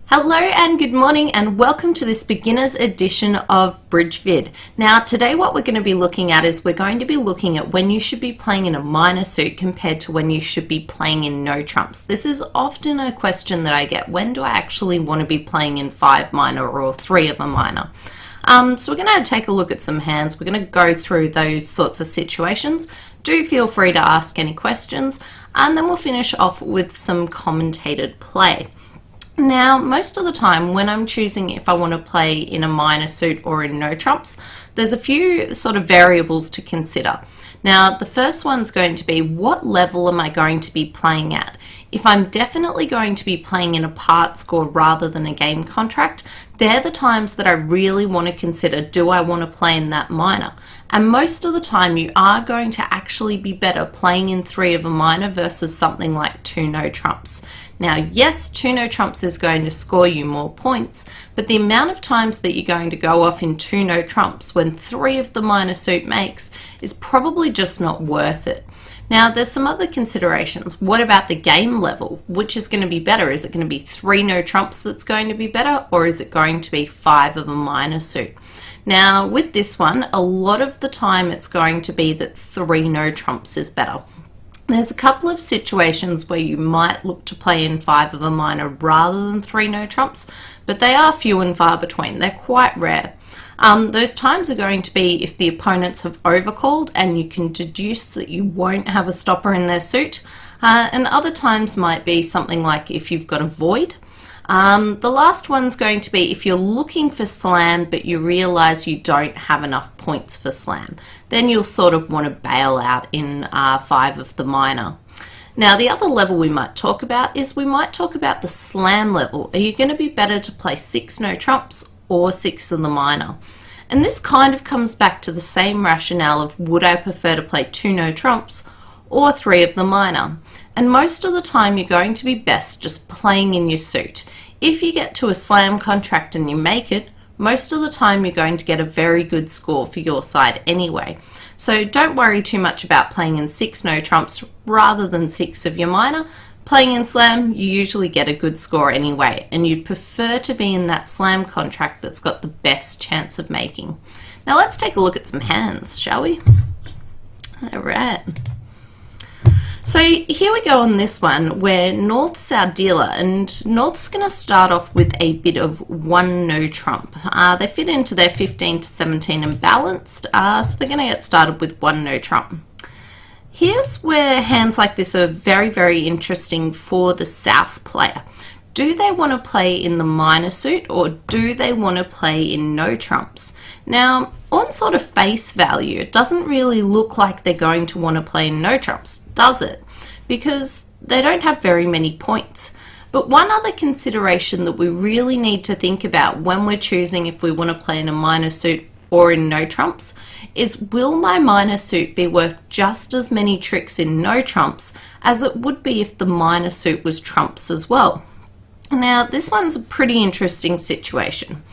Hello and good morning and welcome to this beginner's edition of BridgeVid. Now today what we're going to be looking at is we're going to be looking at when you should be playing in a minor suit compared to when you should be playing in no trumps. This is often a question that I get. When do I actually want to be playing in 5 minor or 3 of a minor? So we're going to take a look at some hands. We're going to go through those sorts of situations. Do feel free to ask any questions and then we'll finish off with some commentated play. Now, most of the time when I'm choosing if I want to play in a minor suit or in no trumps, there's a few sort of variables to consider. Now, the first one's going to be what level am I going to be playing at? If I'm definitely going to be playing in a part score rather than a game contract, they're the times that I really want to consider, do I want to play in that minor? And most of the time you are going to actually be better playing in 3 of a minor versus something like 2 no trumps. Now, yes, 2 no trumps is going to score you more points, but the amount of times that you're going to go off in 2 no trumps when 3 of the minor suit makes is probably just not worth it. Now, there's some other considerations. What about the game level? Which is going to be better? Is it going to be 3 no trumps that's going to be better, or is it going to be 5 of a minor suit? Now, with this one, a lot of the time it's going to be that 3 no trumps is better. There's a couple of situations where you might look to play in 5 of a minor rather than 3 no trumps, but they are few and far between. They're quite rare. Those times are going to be if the opponents have overcalled and you can deduce that you won't have a stopper in their suit, and other times might be something like if you've got a void. The last one's going to be if you're looking for slam but you realize you don't have enough points for slam. Then you'll sort of want to bail out in 5 of the minor. Now, the other level we might talk about is we might talk about the slam level. Are you going to be better to play 6 no trumps or 6 in the minor? And this kind of comes back to the same rationale of would I prefer to play 2 no trumps or 3 of the minor? And most of the time you're going to be best just playing in your suit. If you get to a slam contract and you make it, most of the time you're going to get a very good score for your side anyway. So don't worry too much about playing in 6 no trumps rather than 6 of your minor. Playing in slam, you usually get a good score anyway, and you'd prefer to be in that slam contract that's got the best chance of making. Now let's take a look at some hands, shall we? All right. So here we go on this one where North's our dealer, and North's going to start off with a bit of 1 no trump. They fit into their 15 to 17 and balanced, so they're going to get started with 1 no trump. Here's where hands like this are very, very interesting for the South player. Do they want to play in the minor suit or do they want to play in no trumps? Now, on sort of face value, it doesn't really look like they're going to want to play in no trumps, does it? Because they don't have very many points. But one other consideration that we really need to think about when we're choosing if we want to play in a minor suit or in no trumps is, will my minor suit be worth just as many tricks in no trumps as it would be if the minor suit was trumps as well? Now, this one's a pretty interesting situation.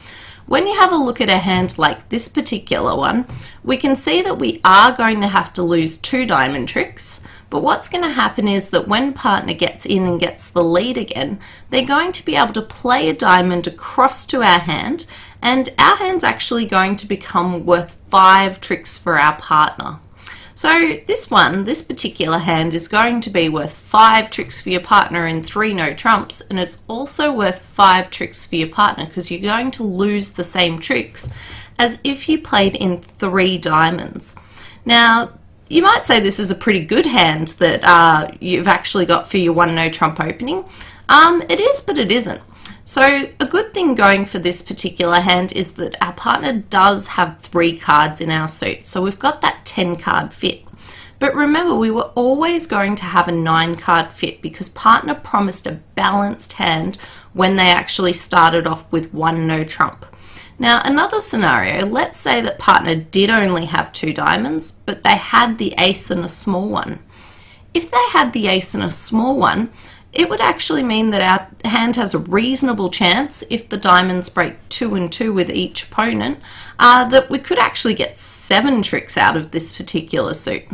When you have a look at a hand like this particular one, we can see that we are going to have to lose 2 diamond tricks, but what's going to happen is that when partner gets in and gets the lead again, they're going to be able to play a diamond across to our hand, and our hand's actually going to become worth 5 tricks for our partner. So this particular hand is going to be worth 5 tricks for your partner in 3 no trumps, and it's also worth 5 tricks for your partner because you're going to lose the same tricks as if you played in 3 diamonds. Now, you might say this is a pretty good hand that you've actually got for your 1 no trump opening. It is, but it isn't. So a good thing going for this particular hand is that our partner does have 3 cards in our suit. So we've got that 10 card fit. But remember, we were always going to have a 9 card fit because partner promised a balanced hand when they actually started off with 1 no trump. Now, another scenario, let's say that partner did only have 2 diamonds, but they had the ace and a small one. If they had the ace and a small one, it would actually mean that our hand has a reasonable chance, if the diamonds break 2 and 2 with each opponent, that we could actually get 7 tricks out of this particular suit.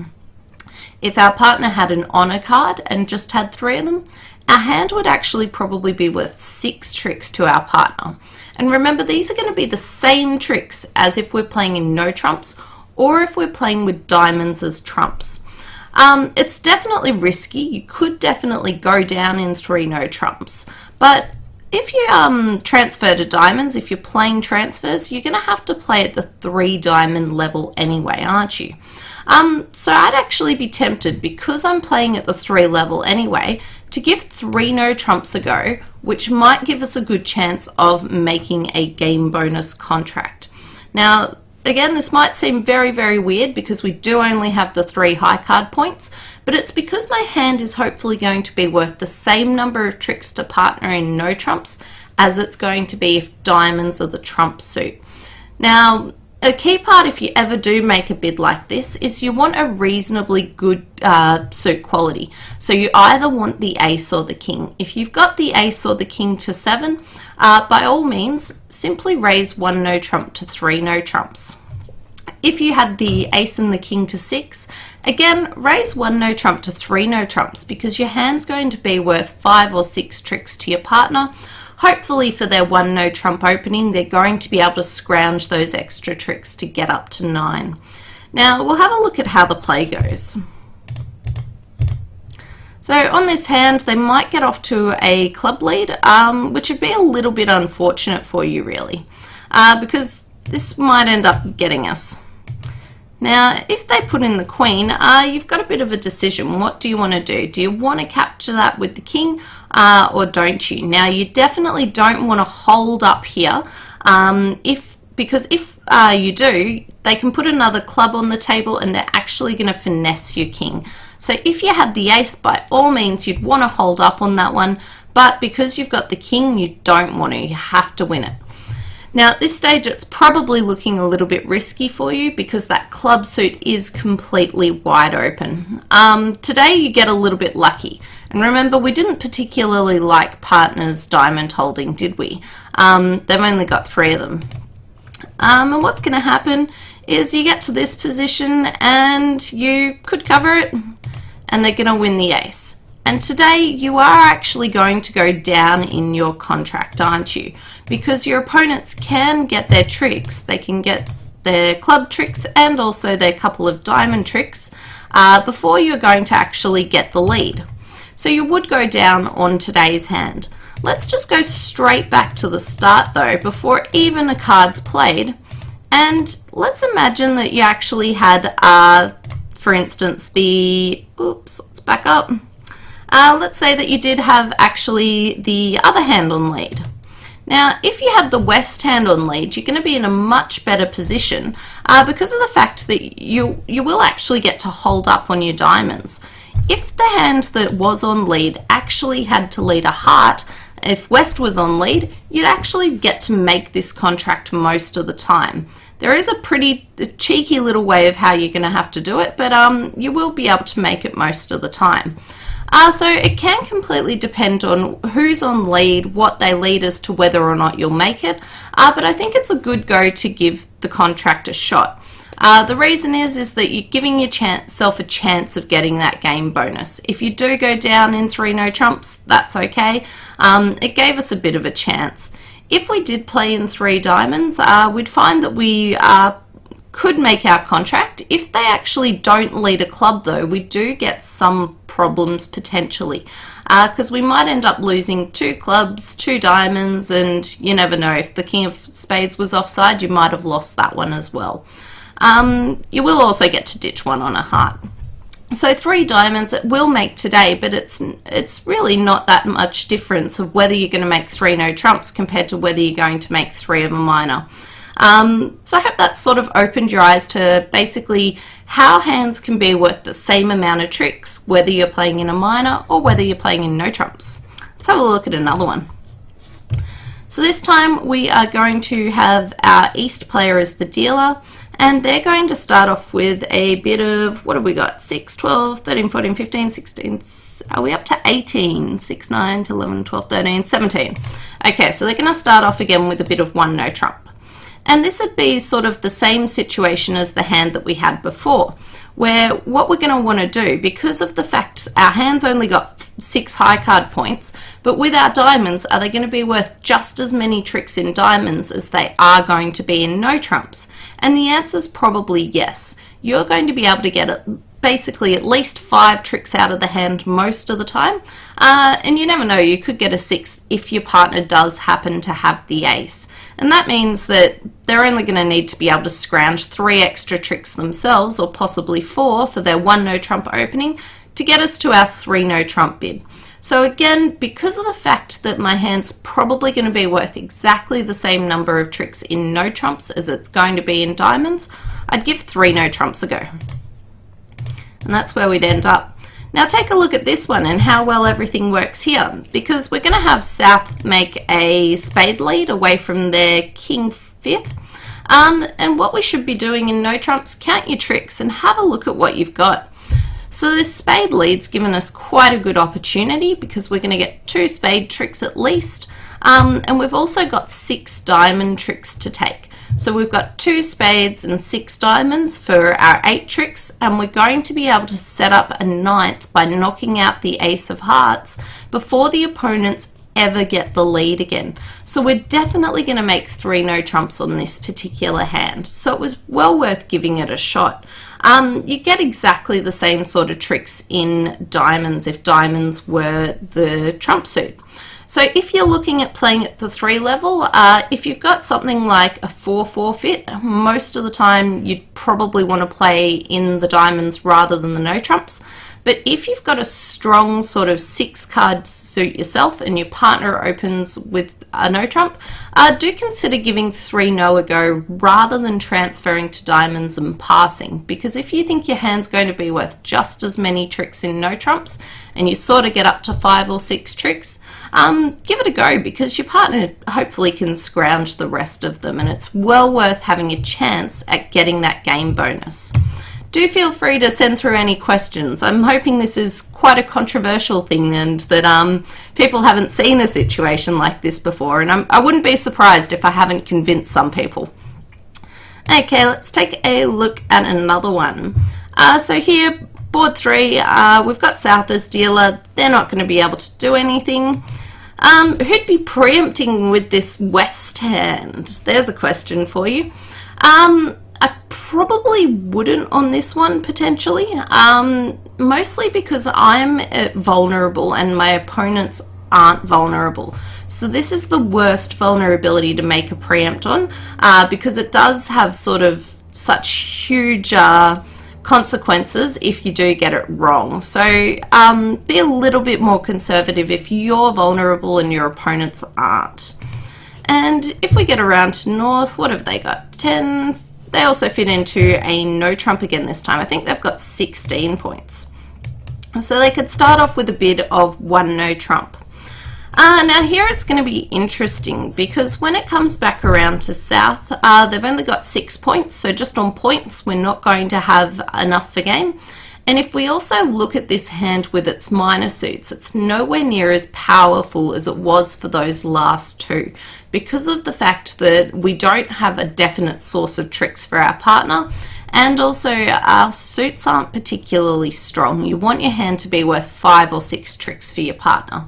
If our partner had an honor card and just had 3 of them, our hand would actually probably be worth 6 tricks to our partner. And remember, these are going to be the same tricks as if we're playing in no trumps or if we're playing with diamonds as trumps. It's definitely risky. You could definitely go down in 3 no trumps, but if you transfer to diamonds, if you're playing transfers, you're going to have to play at the 3 diamond level anyway, aren't you? So I'd actually be tempted, because I'm playing at the 3 level anyway, to give 3 no trumps a go, which might give us a good chance of making a game bonus contract. Now, again, this might seem very, very weird because we do only have the 3 high card points, but it's because my hand is hopefully going to be worth the same number of tricks to partner in no trumps as it's going to be if diamonds are the trump suit. Now, a key part if you ever do make a bid like this is you want a reasonably good suit quality. So you either want the ace or the king. If you've got the ace or the king to 7, by all means, simply raise 1 no trump to 3 no trumps. If you had the ace and the king to 6, again, raise 1 no trump to 3 no trumps, because your hand's going to be worth 5 or 6 tricks to your partner. Hopefully for their 1 no trump opening, they're going to be able to scrounge those extra tricks to get up to 9. Now, we'll have a look at how the play goes. So on this hand, they might get off to a club lead, which would be a little bit unfortunate for you, really, because this might end up getting us. Now, if they put in the queen, you've got a bit of a decision. What do you want to do? Do you want to capture that with the king, or don't you? Now, you definitely don't want to hold up here, because if you do, they can put another club on the table and they're actually going to finesse your king. So if you had the ace, by all means, you'd want to hold up on that one, but because you've got the king, you don't want to. You have to win it. Now, at this stage, it's probably looking a little bit risky for you because that club suit is completely wide open. Today, you get a little bit lucky. And remember, we didn't particularly like partners diamond holding, did we? They've only got 3 of them. And what's going to happen is you get to this position and you could cover it and they're going to win the ace. And today you are actually going to go down in your contract, aren't you? Because your opponents can get their tricks. They can get their club tricks and also their couple of diamond tricks before you're going to actually get the lead. So you would go down on today's hand. Let's just go straight back to the start though, before even a card's played. And let's imagine that you actually had, for instance, let's back up. Let's say that you did have actually the other hand on lead. Now, if you had the west hand on lead, you're going to be in a much better position because of the fact that you will actually get to hold up on your diamonds. If the hand that was on lead actually had to lead a heart, if west was on lead, you'd actually get to make this contract most of the time. There is a pretty cheeky little way of how you're going to have to do it, but you will be able to make it most of the time. So it can completely depend on who's on lead, what they lead as to whether or not you'll make it, but I think it's a good go to give the contract a shot. The reason is that you're giving yourself a chance of getting that game bonus. If you do go down in 3 no trumps, that's okay. It gave us a bit of a chance. If we did play in 3 diamonds, we'd find that we could make our contract. If they actually don't lead a club though, we do get some problems potentially, because we might end up losing 2 clubs, 2 diamonds, and you never know, if the king of spades was offside, you might have lost that one as well. You will also get to ditch one on a heart. So 3 diamonds it will make today, but it's really not that much difference of whether you're going to make 3 no trumps compared to whether you're going to make 3 of a minor. So I hope that sort of opened your eyes to basically how hands can be worth the same amount of tricks, whether you're playing in a minor or whether you're playing in no trumps. Let's have a look at another one. So this time we are going to have our east player as the dealer, and they're going to start off with a bit of, what have we got? 6, 12, 13, 14, 15, 16, are we up to 18? 6, 9, 11, 12, 13, 17. Okay, so they're going to start off again with a bit of 1 no trump. And this would be sort of the same situation as the hand that we had before, where what we're going to want to do, because of the fact our hand's only got 6 high card points, but with our diamonds, are they going to be worth just as many tricks in diamonds as they are going to be in no trumps? And the answer is probably yes. You're going to be able to get basically at least 5 tricks out of the hand most of the time, and you never know, you could get a 6th if your partner does happen to have the ace. And that means that they're only going to need to be able to scrounge 3 extra tricks themselves, or possibly 4 for their 1 no trump opening, to get us to our 3 no trump bid. So again, because of the fact that my hand's probably going to be worth exactly the same number of tricks in no trumps as it's going to be in diamonds, I'd give 3 no trumps a go. And that's where we'd end up. Now take a look at this one and how well everything works here, because we're going to have South make a spade lead away from their king 5th. And what we should be doing in no trumps, count your tricks and have a look at what you've got. So this spade lead's given us quite a good opportunity, because we're going to get 2 spade tricks at least, and we've also got 6 diamond tricks to take. So we've got 2 spades and 6 diamonds for our 8 tricks, and we're going to be able to set up a 9th by knocking out the ace of hearts before the opponents ever get the lead again. So we're definitely going to make 3 no trumps on this particular hand, so it was well worth giving it a shot. You get exactly the same sort of tricks in diamonds if diamonds were the trump suit. So if you're looking at playing at the 3 level, if you've got something like a 4 forfeit, most of the time you'd probably want to play in the diamonds rather than the no trumps. But if you've got a strong sort of 6 card suit yourself and your partner opens with a no trump, do consider giving 3 no a go rather than transferring to diamonds and passing, because if you think your hand's going to be worth just as many tricks in no trumps and you sort of get up to 5 or 6 tricks, give it a go, because your partner hopefully can scrounge the rest of them, and it's well worth having a chance at getting that game bonus. Do feel free to send through any questions. I'm hoping this is quite a controversial thing and that people haven't seen a situation like this before, and I wouldn't be surprised if I haven't convinced some people. Okay, let's take a look at another one. So here, board 3, we've got South as dealer. They're not going to be able to do anything. Who'd be preempting with this West hand? There's a question for you. I probably wouldn't on this one, potentially, mostly because I'm vulnerable and my opponents aren't vulnerable. So this is the worst vulnerability to make a preempt on, because it does have sort of such huge consequences if you do get it wrong. So be a little bit more conservative if you're vulnerable and your opponents aren't. And if we get around to North, what have they got? 10. They also fit into a no trump again this time. I think they've got 16 points. So they could start off with a bid of 1 no trump. Now here it's going to be interesting, because when it comes back around to South, they've only got 6 points. So just on points, we're not going to have enough for game. And if we also look at this hand with its minor suits, it's nowhere near as powerful as it was for those last 2, because of the fact that we don't have a definite source of tricks for our partner, and also our suits aren't particularly strong. You want your hand to be worth 5 or 6 tricks for your partner.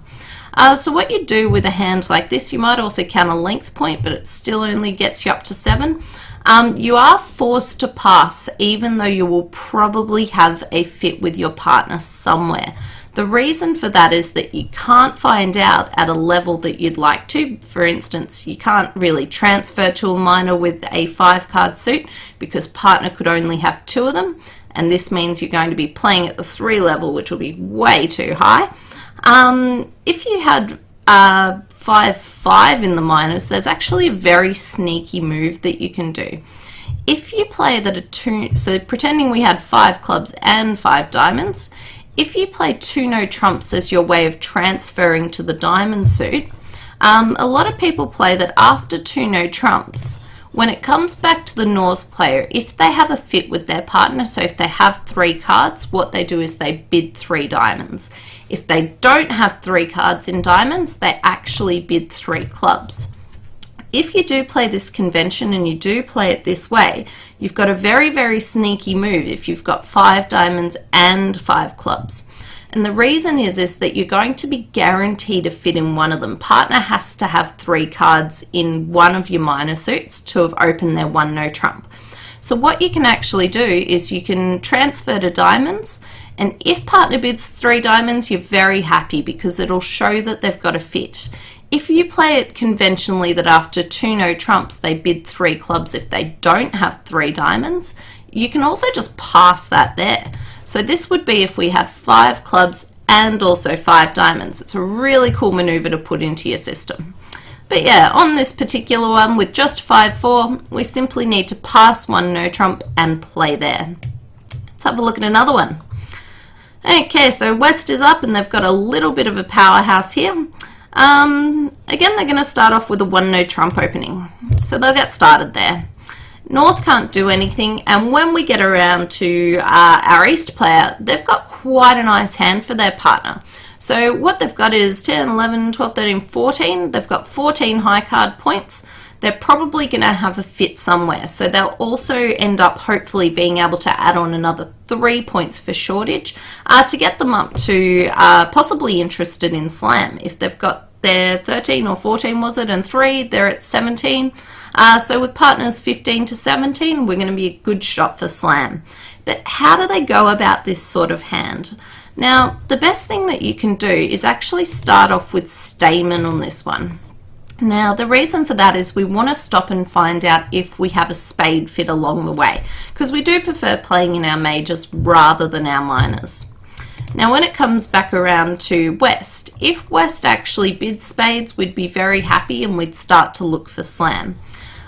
So what you do with a hand like this, you might also count a length point, but it still only gets you up to 7. You are forced to pass, even though you will probably have a fit with your partner somewhere. The reason for that is that you can't find out at a level that you'd like to. For instance, you can't really transfer to a minor with a 5 card suit, because partner could only have 2 of them, and this means you're going to be playing at the 3 level, which will be way too high. If you had 5-5 in the minors, there's actually a very sneaky move that you can do. If you play that a 2, so pretending we had 5 clubs and 5 diamonds, if you play 2 no trumps as your way of transferring to the diamond suit, a lot of people play that after 2 no trumps, when it comes back to the North player, if they have a fit with their partner, so if they have 3 cards, what they do is they bid 3 diamonds. If they don't have 3 cards in diamonds, they actually bid 3 clubs. If you do play this convention and you do play it this way, you've got a very, very sneaky move if you've got 5 diamonds and 5 clubs. And the reason is that you're going to be guaranteed a fit in one of them. Partner has to have 3 cards in one of your minor suits to have opened their 1 no trump. So what you can actually do is you can transfer to diamonds, and if partner bids 3 diamonds, you're very happy because it'll show that they've got a fit. If you play it conventionally that after 2 no trumps they bid 3 clubs if they don't have 3 diamonds, you can also just pass that there. So this would be if we had 5 clubs and also 5 diamonds. It's a really cool maneuver to put into your system. But yeah, on this particular one with just 5-4, we simply need to pass 1 no trump and play there. Let's have a look at another one. Okay, so West is up and they've got a little bit of a powerhouse here. Again, they're going to start off with a 1 no trump opening. So they'll get started there. North can't do anything, and when we get around to our East player, they've got quite a nice hand for their partner. So what they've got is 10, 11, 12, 13, 14. They've got 14 high card points. They're probably going to have a fit somewhere. So they'll also end up hopefully being able to add on another 3 points for shortage to get them up to possibly interested in Slam. If they've got their 13 or 14 was it, and 3, they're at 17. So with partners 15 to 17, we're going to be a good shot for Slam. But how do they go about this sort of hand? Now, the best thing that you can do is actually start off with Stayman on this one. Now, the reason for that is we want to stop and find out if we have a spade fit along the way, because we do prefer playing in our majors rather than our minors. Now, when it comes back around to West, if West actually bid spades, we'd be very happy and we'd start to look for Slam.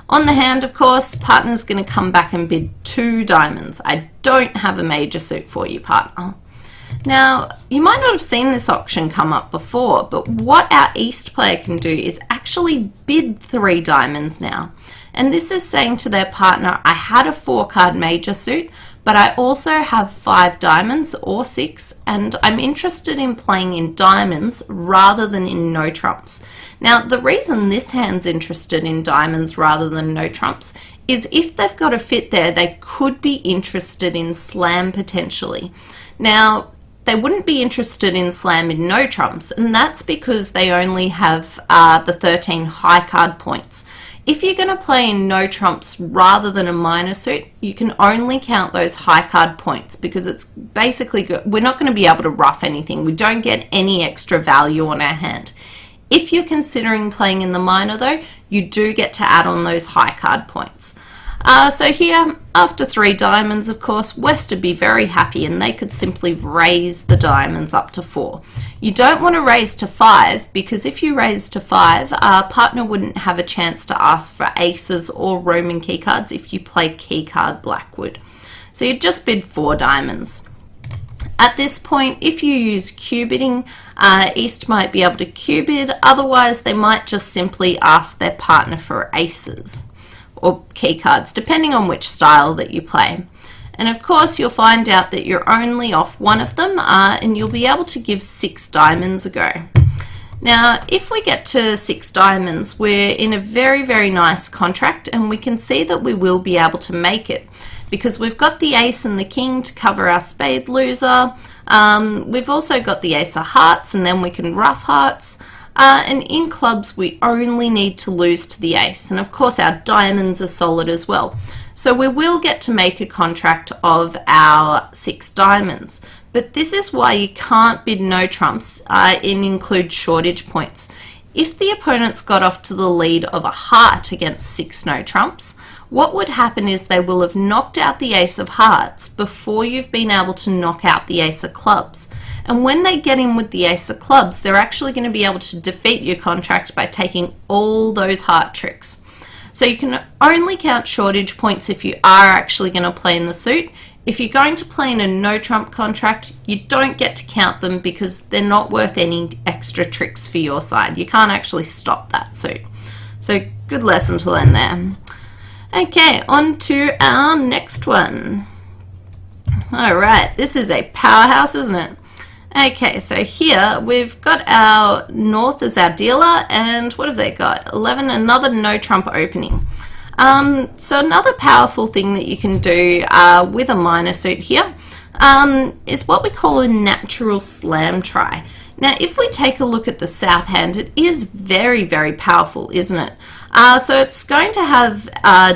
On the hand, of course, partner's going to come back and bid 2 diamonds. I don't have a major suit for you, partner. Now, you might not have seen this auction come up before, but what our East player can do is actually bid 3 diamonds now. And this is saying to their partner, I had a 4-card major suit, but I also have 5 diamonds or 6, and I'm interested in playing in diamonds rather than in no trumps. Now, the reason this hand's interested in diamonds rather than no trumps is if they've got a fit there, they could be interested in Slam potentially. Now, they wouldn't be interested in Slam in no trumps, and that's because they only have the 13 high card points. If you're going to play in no trumps rather than a minor suit, you can only count those high card points because it's basically good. We're not going to be able to ruff anything. We don't get any extra value on our hand. If you're considering playing in the minor though, you do get to add on those high card points. So here, after 3 diamonds, of course, West would be very happy and they could simply raise the diamonds up to 4. You don't want to raise to 5 because if you raise to 5, our partner wouldn't have a chance to ask for aces or Roman keycards if you play keycard Blackwood. So you'd just bid 4 diamonds. At this point, if you use Q bidding, East might be able to Q bid, otherwise they might just simply ask their partner for aces or key cards, depending on which style that you play. And of course, you'll find out that you're only off one of them, and you'll be able to give 6 diamonds a go. Now, if we get to 6 diamonds, we're in a very, very nice contract, and we can see that we will be able to make it because we've got the ace and the king to cover our spade loser. We've also got the ace of hearts, and then we can ruff hearts. And in clubs, we only need to lose to the ace. And of course, our diamonds are solid as well. So we will get to make a contract of our 6 diamonds. But this is why you can't bid no trumps and include shortage points. If the opponent's got off to the lead of a heart against 6 no trumps, what would happen is they will have knocked out the ace of hearts before you've been able to knock out the ace of clubs. And when they get in with the ace of clubs, they're actually going to be able to defeat your contract by taking all those heart tricks. So you can only count shortage points if you are actually going to play in the suit. If you're going to play in a no trump contract, you don't get to count them because they're not worth any extra tricks for your side. You can't actually stop that suit. So good lesson to learn there. Okay, on to our next one. All right, this is a powerhouse, isn't it? Okay, so here we've got our North as our dealer, and what have they got? 11, another no trump opening. So another powerful thing that you can do with a minor suit here is what we call a natural slam try. Now, if we take a look at the south hand, it is very, very powerful, isn't it? So it's going to have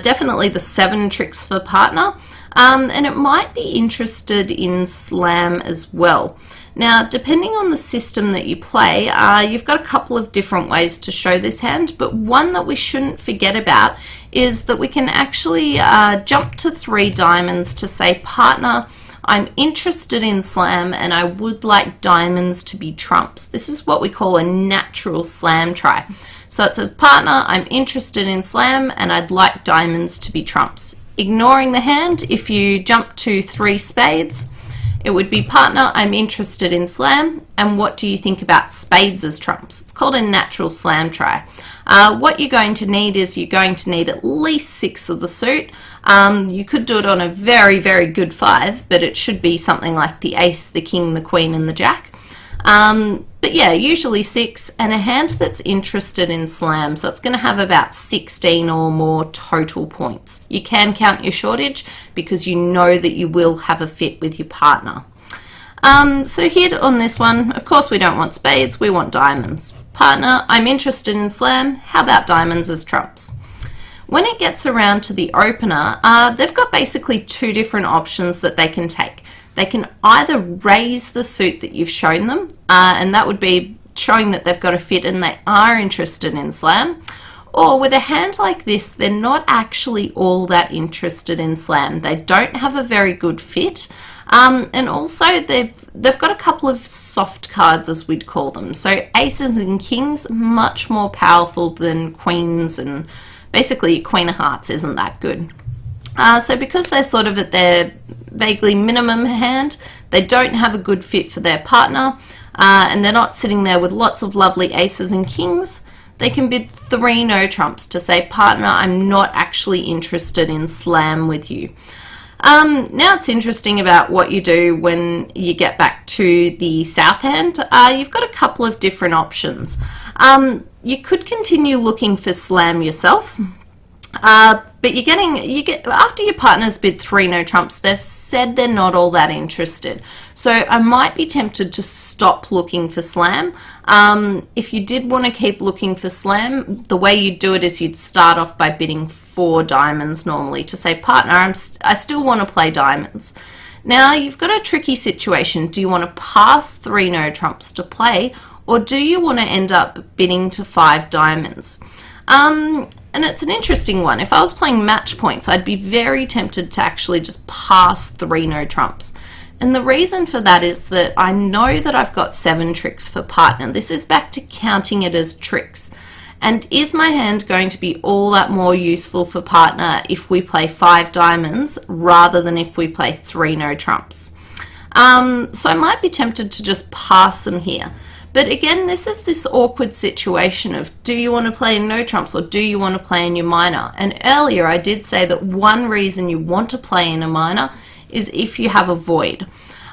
definitely the 7 tricks for partner, and it might be interested in slam as well. Now, depending on the system that you play, you've got a couple of different ways to show this hand, but one that we shouldn't forget about is that we can actually jump to 3 diamonds to say, partner, I'm interested in slam and I would like diamonds to be trumps. This is what we call a natural slam try. So it says, partner, I'm interested in slam and I'd like diamonds to be trumps. Ignoring the hand, if you jump to 3 spades, it would be, partner, I'm interested in slam, and what do you think about spades as trumps? It's called a natural slam try. What you're going to need is you're going to need at least 6 of the suit. You could do it on a very, very good 5, but it should be something like the ace, the king, the queen, and the jack. But yeah, usually 6, and a hand that's interested in slam, so it's going to have about 16 or more total points. You can count your shortage because you know that you will have a fit with your partner. So here on this one, of course we don't want spades, we want diamonds. Partner, I'm interested in slam, how about diamonds as trumps? When it gets around to the opener, they've got basically 2 different options that they can take. They can either raise the suit that you've shown them, and that would be showing that they've got a fit and they are interested in slam, or with a hand like this, they're not actually all that interested in slam. They don't have a very good fit, and also they've got a couple of soft cards, as we'd call them. So aces and kings, much more powerful than queens, and basically queen of hearts isn't that good. So because they're sort of at their vaguely minimum hand, they don't have a good fit for their partner, and they're not sitting there with lots of lovely aces and kings, they can bid 3 no trumps to say, partner, I'm not actually interested in slam with you. Now it's interesting about what you do when you get back to the south hand. You've got a couple of different options. You could continue looking for slam yourself, but after your partner's bid 3 no trumps, they've said they're not all that interested. So I might be tempted to stop looking for slam. If you did want to keep looking for slam, the way you'd do it is you'd start off by bidding 4 diamonds normally to say, partner, I still want to play diamonds. Now you've got a tricky situation. Do you want to pass 3 no trumps to play, or do you want to end up bidding to 5 diamonds? And it's an interesting one. If I was playing match points, I'd be very tempted to actually just pass 3 no trumps. And the reason for that is that I know that I've got 7 tricks for partner. This is back to counting it as tricks. And is my hand going to be all that more useful for partner if we play 5 diamonds rather than if we play 3 no trumps? So I might be tempted to just pass them here. But again, this is this awkward situation of, do you want to play in no trumps or do you want to play in your minor? And earlier I did say that one reason you want to play in a minor is if you have a void.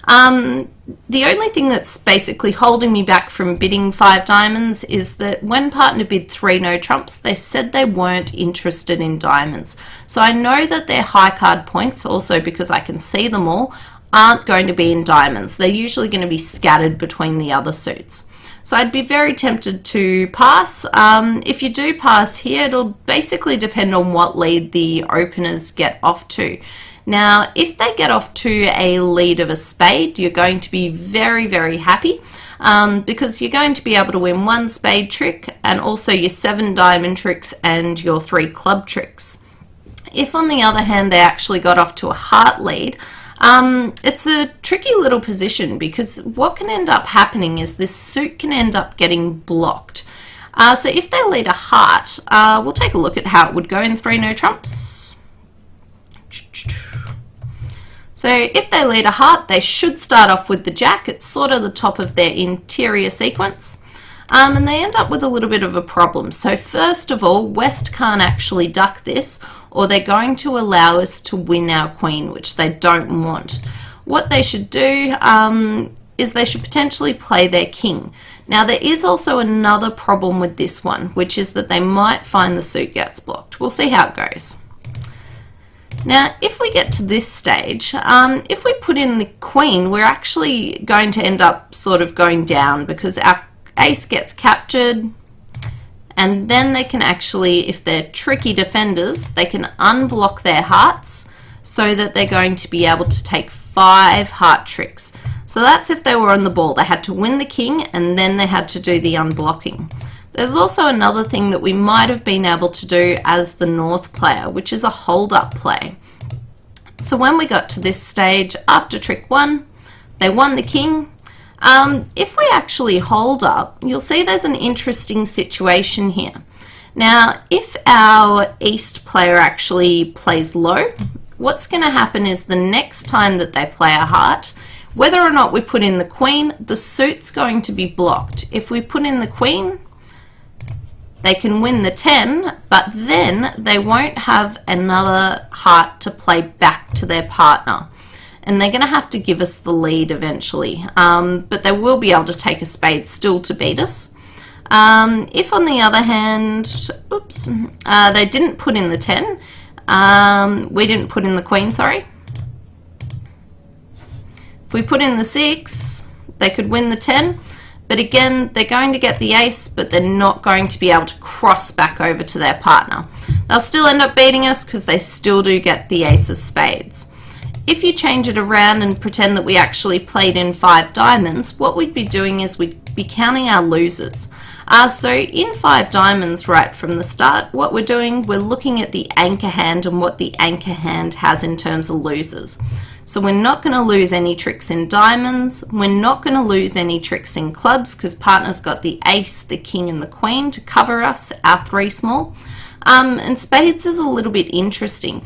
The only thing that's basically holding me back from bidding 5 diamonds is that when partner bid 3 no trumps, they said they weren't interested in diamonds. So I know that their high card points, also because I can see them all, aren't going to be in diamonds. They're usually going to be scattered between the other suits. So I'd be very tempted to pass. If you do pass here, it'll basically depend on what lead the openers get off to. Now, if they get off to a lead of a spade, you're going to be very, very happy because you're going to be able to win 1 spade trick and also your 7 diamond tricks and your 3 club tricks. If, on the other hand, they actually got off to a heart lead, it's a tricky little position because what can end up happening is this suit can end up getting blocked. So if they lead a heart, we'll take a look at how it would go in 3 no trumps. So if they lead a heart, they should start off with the jack. It's sort of the top of their interior sequence. And they end up with a little bit of a problem. So first of all, West can't actually duck this, or they're going to allow us to win our queen, which they don't want. What they should do is they should potentially play their king. Now there is also another problem with this one, which is that they might find the suit gets blocked. We'll see how it goes. Now if we get to this stage, if we put in the queen, we're actually going to end up sort of going down because our ace gets captured, and then they can actually, if they're tricky defenders, they can unblock their hearts so that they're going to be able to take 5 heart tricks. So that's if they were on the ball. They had to win the king and then they had to do the unblocking. There's also another thing that we might have been able to do as the North player, which is a hold-up play. So when we got to this stage, after trick 1, they won the king. If we actually hold up, you'll see there's an interesting situation here. Now, if our East player actually plays low, what's going to happen is the next time that they play a heart, whether or not we put in the queen, the suit's going to be blocked. If we put in the queen, they can win the 10, but then they won't have another heart to play back to their partner. And they're going to have to give us the lead eventually. But they will be able to take a spade still to beat us. If on the other hand, oops, they didn't put in the 10, we didn't put in the queen, sorry. If we put in the 6, they could win the 10. But again, they're going to get the ace, but they're not going to be able to cross back over to their partner. They'll still end up beating us because they still do get the ace of spades. If you change it around and pretend that we actually played in 5 diamonds, what we'd be doing is we'd be counting our losers. So in 5 diamonds right from the start, what we're doing, we're looking at the anchor hand and what the anchor hand has in terms of losers. So we're not going to lose any tricks in diamonds, we're not going to lose any tricks in clubs because partner's got the ace, the king and the queen to cover us, our 3 small. And spades is a little bit interesting.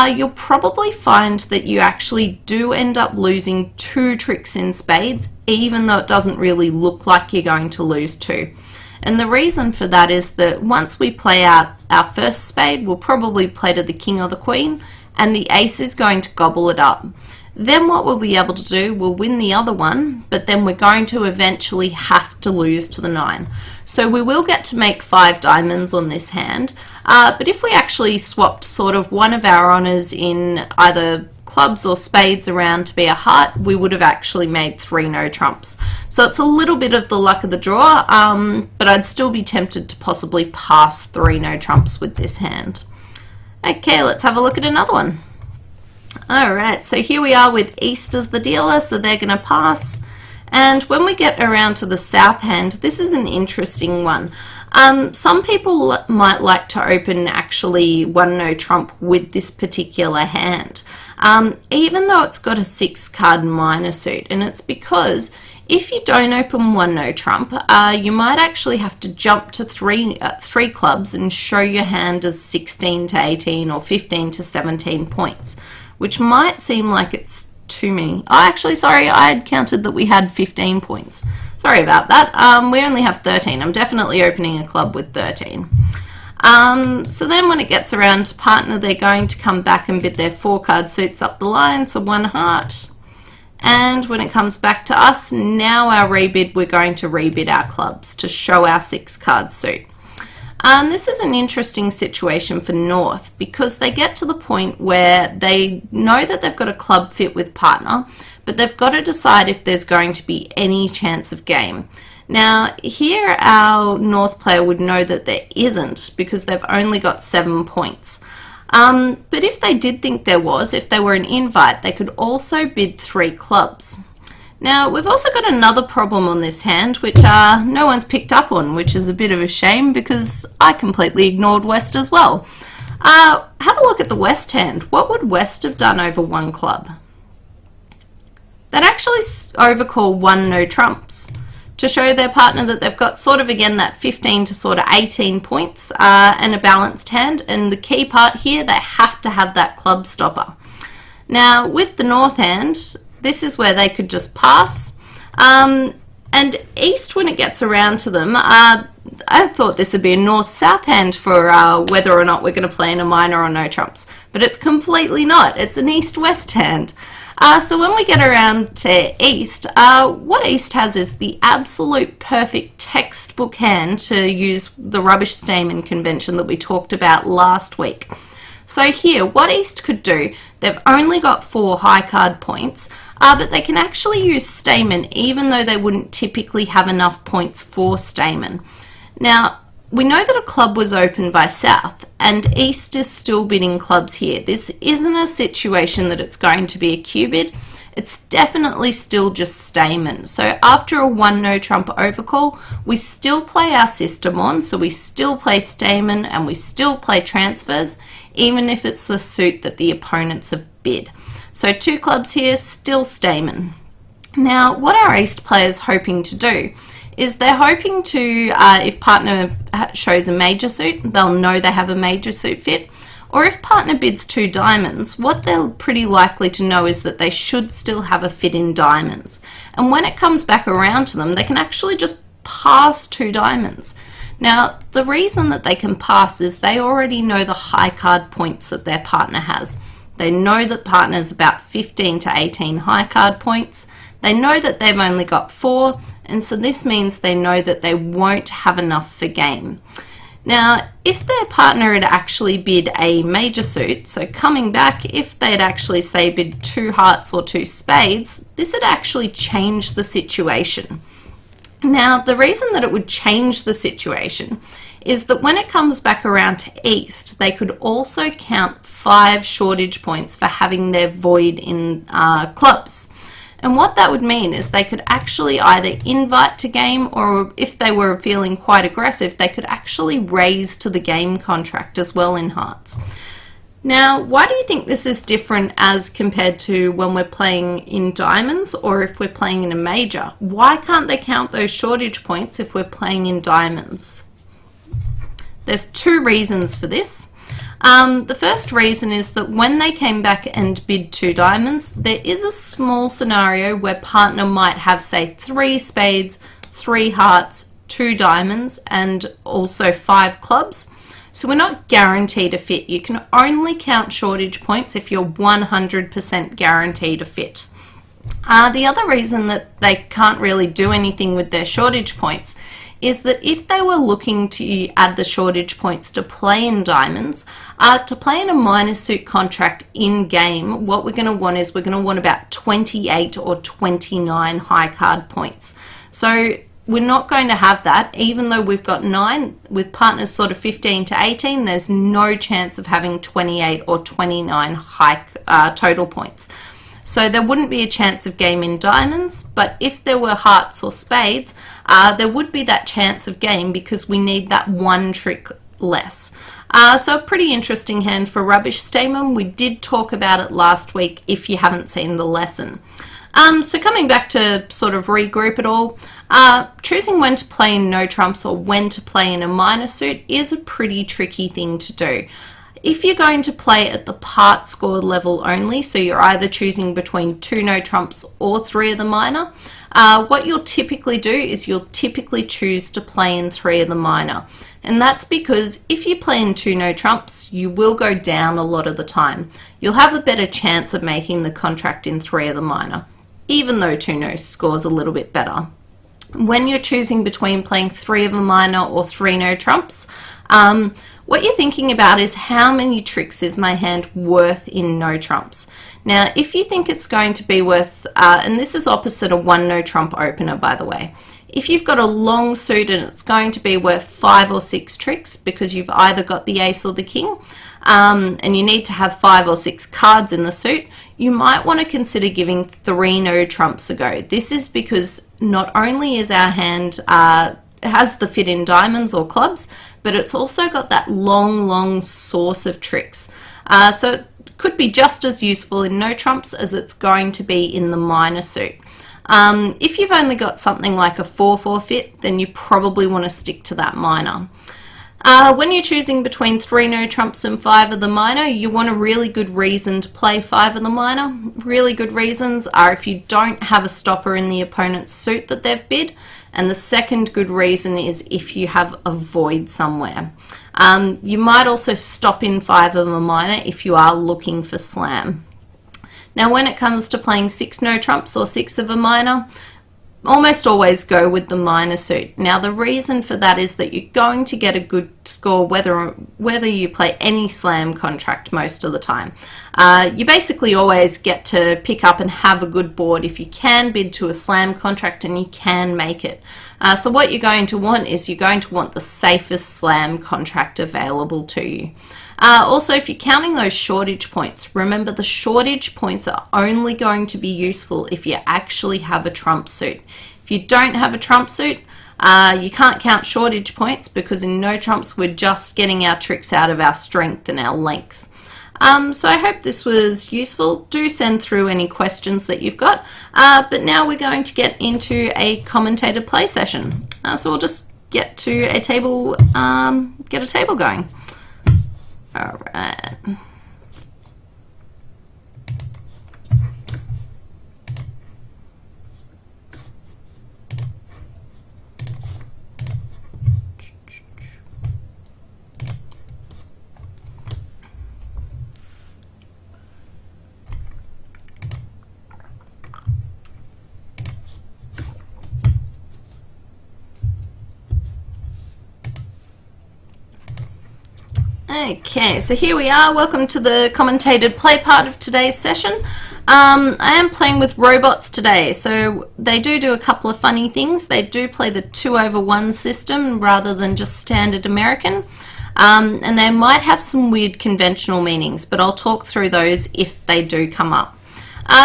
You'll probably find that you actually do end up losing 2 tricks in spades, even though it doesn't really look like you're going to lose 2. And the reason for that is that once we play out our first spade, we'll probably play to the king or the queen, and the ace is going to gobble it up. Then what we'll be able to do, we'll win the other one, but then we're going to eventually have to lose to the 9. So we will get to make 5 diamonds on this hand, but if we actually swapped sort of one of our honors in either clubs or spades around to be a heart, we would have actually made 3 no trumps. So it's a little bit of the luck of the draw, but I'd still be tempted to possibly pass 3 no trumps with this hand. Okay, let's have a look at another one. Alright, so here we are with East as the dealer, so they're going to pass. And when we get around to the south hand, this is an interesting one. Some people might like to open actually 1 no trump with this particular hand, even though it's got a 6 card minor suit. And it's because if you don't open 1 no trump, you might actually have to jump to 3 clubs and show your hand as 16 to 18 or 15 to 17 points, which might seem like it's too many. Oh, actually, sorry, I had counted that we had 15 points. Sorry about that. We only have 13. I'm definitely opening a club with 13. So then when it gets around to partner, they're going to come back and bid their 4 card suits up the line, so 1 heart. And when it comes back to us, now our rebid, we're going to rebid our clubs to show our 6 card suit. This is an interesting situation for North because they get to the point where they know that they've got a club fit with partner, but they've got to decide if there's going to be any chance of game. Now here our North player would know that there isn't because they've only got 7 points. But if they did think there was, if they were an invite, they could also bid 3 clubs. Now we've also got another problem on this hand which no one's picked up on, which is a bit of a shame because I completely ignored West as well. Have a look at the West hand. What would West have done over 1 club? They'd actually overcall 1 no trumps to show their partner that they've got sort of again that 15 to sort of 18 points and a balanced hand, and the key part here, they have to have that club stopper. Now with the North hand, this is where they could just pass. And East, when it gets around to them, I thought this would be a North-South hand for whether or not we're going to play in a minor or no trumps. But it's completely not. It's an East-West hand. So when we get around to East, what East has is the absolute perfect textbook hand to use the rubbish Stayman convention that we talked about last week. So here, what East could do, they've only got 4 high card points, but they can actually use Stayman even though they wouldn't typically have enough points for Stayman. Now, we know that a club was opened by South, and East is still bidding clubs here. This isn't a situation that it's going to be a Q bid. It's definitely still just Stayman. So after a 1 no trump overcall, we still play our system on, so we still play Stayman and we still play transfers, even if it's the suit that the opponents have bid. So 2 clubs here, still Stayman. Now, what our East players hoping to do is they're hoping to, if partner shows a major suit, they'll know they have a major suit fit. Or if partner bids 2 diamonds, what they're pretty likely to know is that they should still have a fit in diamonds. And when it comes back around to them, they can actually just pass 2 diamonds. Now, the reason that they can pass is they already know the high card points that their partner has. They know that partner's about 15 to 18 high card points. They know that they've only got 4, and so this means they know that they won't have enough for game. Now, if their partner had actually bid a major suit, so coming back, if they'd actually say bid 2 hearts or 2 spades, this would actually change the situation. Now, the reason that it would change the situation is that when it comes back around to East, they could also count 5 shortage points for having their void in clubs. And what that would mean is they could actually either invite to game, or if they were feeling quite aggressive, they could actually raise to the game contract as well in hearts. Now, why do you think this is different as compared to when we're playing in diamonds or if we're playing in a major? Why can't they count those shortage points if we're playing in diamonds? There's 2 reasons for this. The first reason is that when they came back and bid 2 diamonds, there is a small scenario where partner might have, say, 3 spades, 3 hearts, 2 diamonds, and also 5 clubs. So we're not guaranteed a fit. You can only count shortage points if you're 100% guaranteed a fit. The other reason that they can't really do anything with their shortage points is that if they were looking to add the shortage points to play in diamonds, to play in a minor suit contract in game, what we're going to want is we're going to want about 28 or 29 high card points. So we're not going to have that, even though we've got 9, with partners sort of 15 to 18, there's no chance of having 28 or 29 high total points. So there wouldn't be a chance of game in diamonds, but if there were hearts or spades, there would be that chance of game because we need that 1 trick less. So a pretty interesting hand for Rubbish Stayman. We did talk about it last week if you haven't seen the lesson. So coming back to sort of regroup it all, choosing when to play in no trumps or when to play in a minor suit is a pretty tricky thing to do. If you're going to play at the part score level only, so you're either choosing between 2 no trumps or 3 of the minor, what you'll typically do is you'll typically choose to play in 3 of the minor. And that's because if you play in 2 no trumps, you will go down a lot of the time. You'll have a better chance of making the contract in 3 of the minor, even though 2 no scores a little bit better. When you're choosing between playing 3 of a minor or 3 no trumps, what you're thinking about is how many tricks is my hand worth in no trumps. Now, if you think it's going to be worth, and this is opposite a 1 no trump opener, by the way. If you've got a long suit and it's going to be worth 5 or 6 tricks because you've either got the ace or the king, and you need to have 5 or 6 cards in the suit, you might want to consider giving 3 no trumps a go. This is because not only is our hand has the fit in diamonds or clubs, but it's also got that long source of tricks. So it could be just as useful in no trumps as it's going to be in the minor suit. If you've only got something like a 4-4 fit, then you probably want to stick to that minor. When you're choosing between 3 no trumps and 5 of the minor, you want a really good reason to play 5 of the minor. Really good reasons are if you don't have a stopper in the opponent's suit that they've bid, and the second good reason is if you have a void somewhere. You might also stop in 5 of a minor if you are looking for slam. Now when it comes to playing 6 no trumps or 6 of a minor, almost always go with the minor suit. Now the reason for that is that you're going to get a good score whether you play any slam contract most of the time. You basically always get to pick up and have a good board if you can bid to a slam contract and you can make it. So what you're going to want is you're going to want the safest slam contract available to you. Also, if you're counting those shortage points, remember the shortage points are only going to be useful if you actually have a trump suit. If you don't have a trump suit, you can't count shortage points because in no trumps we're just getting our tricks out of our strength and our length. So I hope this was useful. Do send through any questions that you've got. But now we're going to get into a commentated play session. So we'll just get to a table, get a table going. All right. Okay, so here we are. Welcome to the commentated play part of today's session. I am playing with robots today, so they do a couple of funny things. They do play the 2/1 system rather than just standard American, and they might have some weird conventional meanings, but I'll talk through those if they do come up.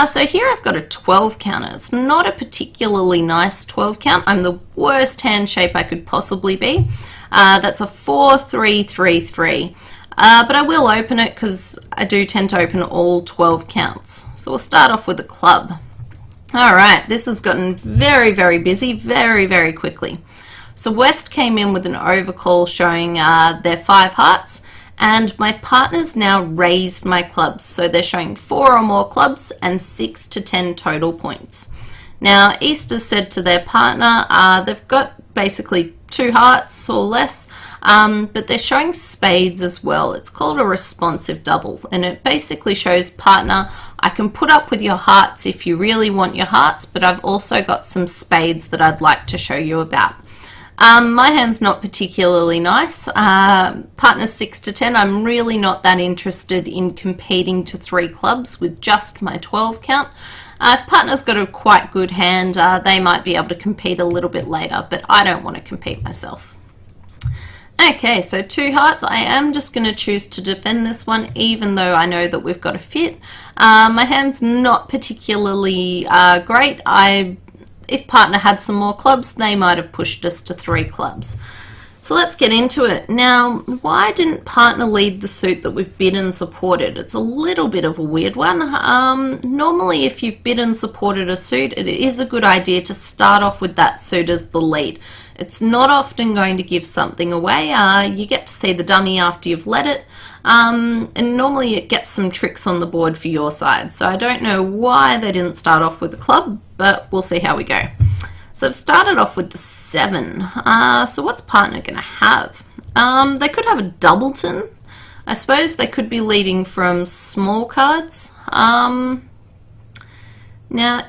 So here I've got a 12 counter. It's not a particularly nice 12 count. I'm the worst hand shape I could possibly be. That's a 4-3-3-3. But I will open it because I do tend to open all 12 counts. So we'll start off with a club. Alright, this has gotten very, very busy very, very quickly. So West came in with an overcall showing their 5 hearts, and my partner's now raised my clubs. So they're showing 4 or more clubs and 6 to 10 total points. Now East has said to their partner they've got basically 2 hearts or less, but they're showing spades as well. It's called a responsive double, and it basically shows partner, I can put up with your hearts if you really want your hearts, but I've also got some spades that I'd like to show you about. My hand's not particularly nice. Partner's 6 to 10. I'm really not that interested in competing to 3 clubs with just my 12 count. If partner's got a quite good hand, they might be able to compete a little bit later, but I don't want to compete myself. Okay, so 2 hearts. I am just going to choose to defend this one, even though I know that we've got a fit. My hand's not particularly great. If partner had some more clubs, they might have pushed us to 3 clubs. So let's get into it. Now, why didn't partner lead the suit that we've bid and supported? It's a little bit of a weird one. Normally, if you've bid and supported a suit, it is a good idea to start off with that suit as the lead. It's not often going to give something away. You get to see the dummy after you've led it, and normally it gets some tricks on the board for your side. So I don't know why they didn't start off with the club, but we'll see how we go. So I've started off with the 7. So what's partner going to have? They could have a doubleton. I suppose they could be leading from small cards. Now,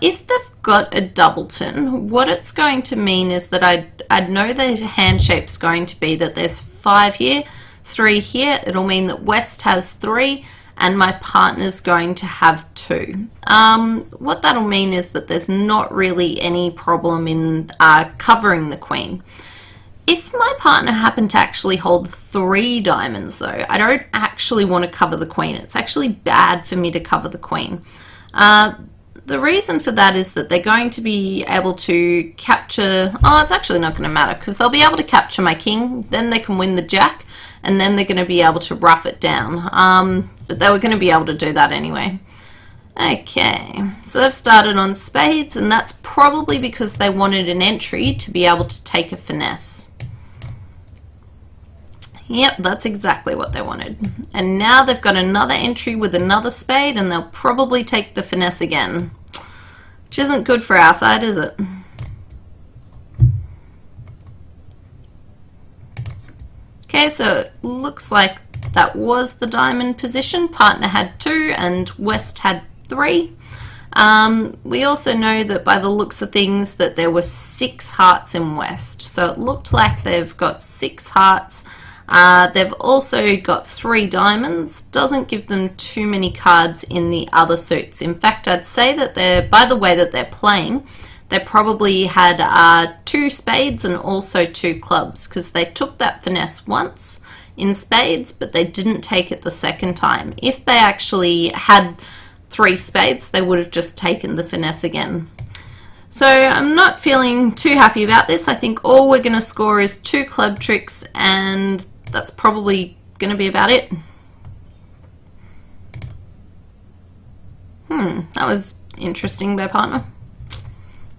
if they've got a doubleton, what it's going to mean is that I'd know the hand shape's going to be that there's 5 here, 3 here. It'll mean that West has 3 and my partner's going to have 2. What that'll mean is that there's not really any problem in covering the queen. If my partner happened to actually hold 3 diamonds though, I don't actually want to cover the queen. It's actually bad for me to cover the queen. The reason for that is that they're going to be able to capture, it's actually not going to matter because they'll be able to capture my king, then they can win the jack, and then they're going to be able to rough it down. But they were going to be able to do that anyway. Okay, so they've started on spades, and that's probably because they wanted an entry to be able to take a finesse. Yep, that's exactly what they wanted. And now they've got another entry with another spade, and they'll probably take the finesse again. Which isn't good for our side, is it? Okay, so it looks like that was the diamond position. Partner had 2 and West had 3. We also know that by the looks of things that there were 6 hearts in West, so it looked like they've got 6 hearts. They've also got 3 diamonds. Doesn't give them too many cards in the other suits. In fact, I'd say that by the way that they're playing, they probably had 2 spades and also 2 clubs, because they took that finesse once in spades, but they didn't take it the second time. If they actually had 3 spades, they would have just taken the finesse again. So I'm not feeling too happy about this. I think all we're going to score is 2 club tricks, and that's probably going to be about it. That was interesting by partner.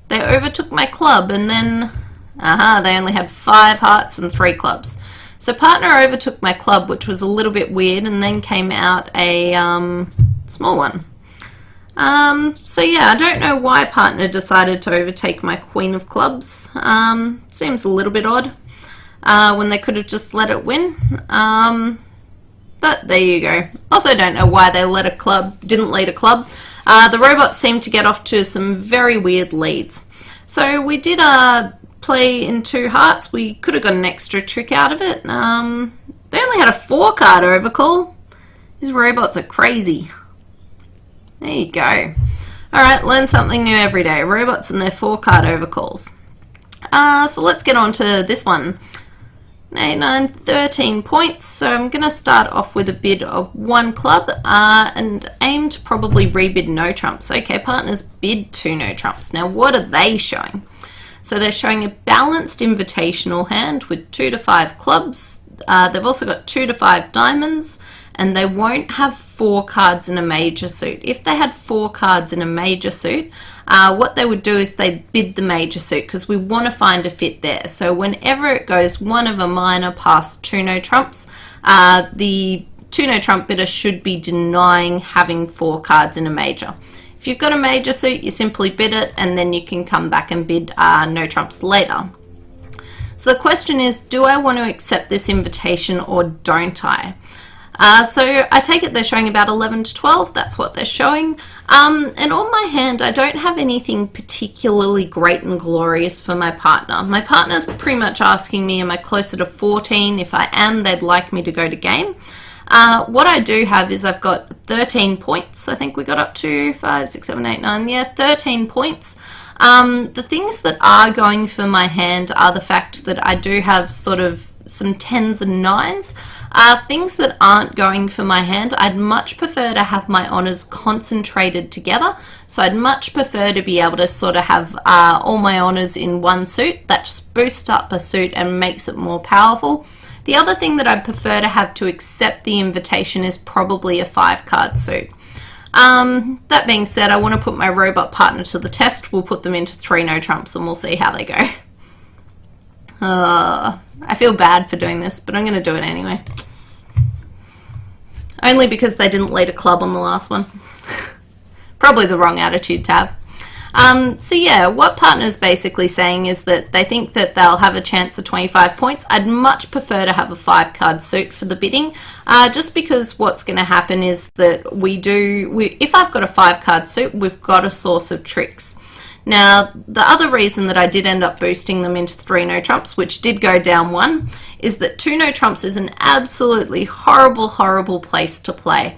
They overtook my club, and then, they only had 5 hearts and 3 clubs. So partner overtook my club, which was a little bit weird, and then came out a small one. So yeah, I don't know why partner decided to overtake my queen of clubs. Seems a little bit odd, when they could have just let it win. But there you go. Also don't know why they didn't lead a club. The robots seemed to get off to some very weird leads. So we did play in 2 hearts. We could have got an extra trick out of it. They only had a 4 card overcall. These robots are crazy. There you go. Alright, learn something new every day. Robots and their 4 card overcalls. So let's get on to this one. 8, 9, 13 points. So I'm going to start off with a bid of 1 club and aim to probably rebid no trumps. Okay, partners bid 2 no trumps. Now what are they showing? So they're showing a balanced invitational hand with 2 to 5 clubs. They've also got 2 to 5 diamonds, and they won't have 4 cards in a major suit. If they had 4 cards in a major suit, what they would do is they'd bid the major suit, because we want to find a fit there. So whenever it goes 1 of a minor past 2 no trumps, the 2 no trump bidder should be denying having 4 cards in a major. If you've got a major suit, you simply bid it, and then you can come back and bid no trumps later. So the question is, do I want to accept this invitation or don't I? So I take it they're showing about 11 to 12. That's what they're showing. And on my hand, I don't have anything particularly great and glorious for my partner. My partner's pretty much asking me, am I closer to 14? If I am, they'd like me to go to game. What I do have is I've got 13 points. I think we got up to 5, 6, 7, 8, 9. Yeah, 13 points. The things that are going for my hand are the fact that I do have sort of some 10s and 9s. Things that aren't going for my hand, I'd much prefer to have my honours concentrated together. So I'd much prefer to be able to sort of have all my honours in one suit. That just boosts up a suit and makes it more powerful. The other thing that I'd prefer to have to accept the invitation is probably a 5 card suit. That being said, I want to put my robot partner to the test. We'll put them into 3 no trumps and we'll see how they go. I feel bad for doing this, but I'm going to do it anyway. Only because they didn't lead a club on the last one. Probably the wrong attitude to have. So yeah, what partner's basically saying is that they think that they'll have a chance of 25 points. I'd much prefer to have a 5 card suit for the bidding, just because what's going to happen is that if I've got a 5 card suit, we've got a source of tricks. Now, the other reason that I did end up boosting them into 3 no trumps, which did go down 1, is that 2 no trumps is an absolutely horrible, horrible place to play.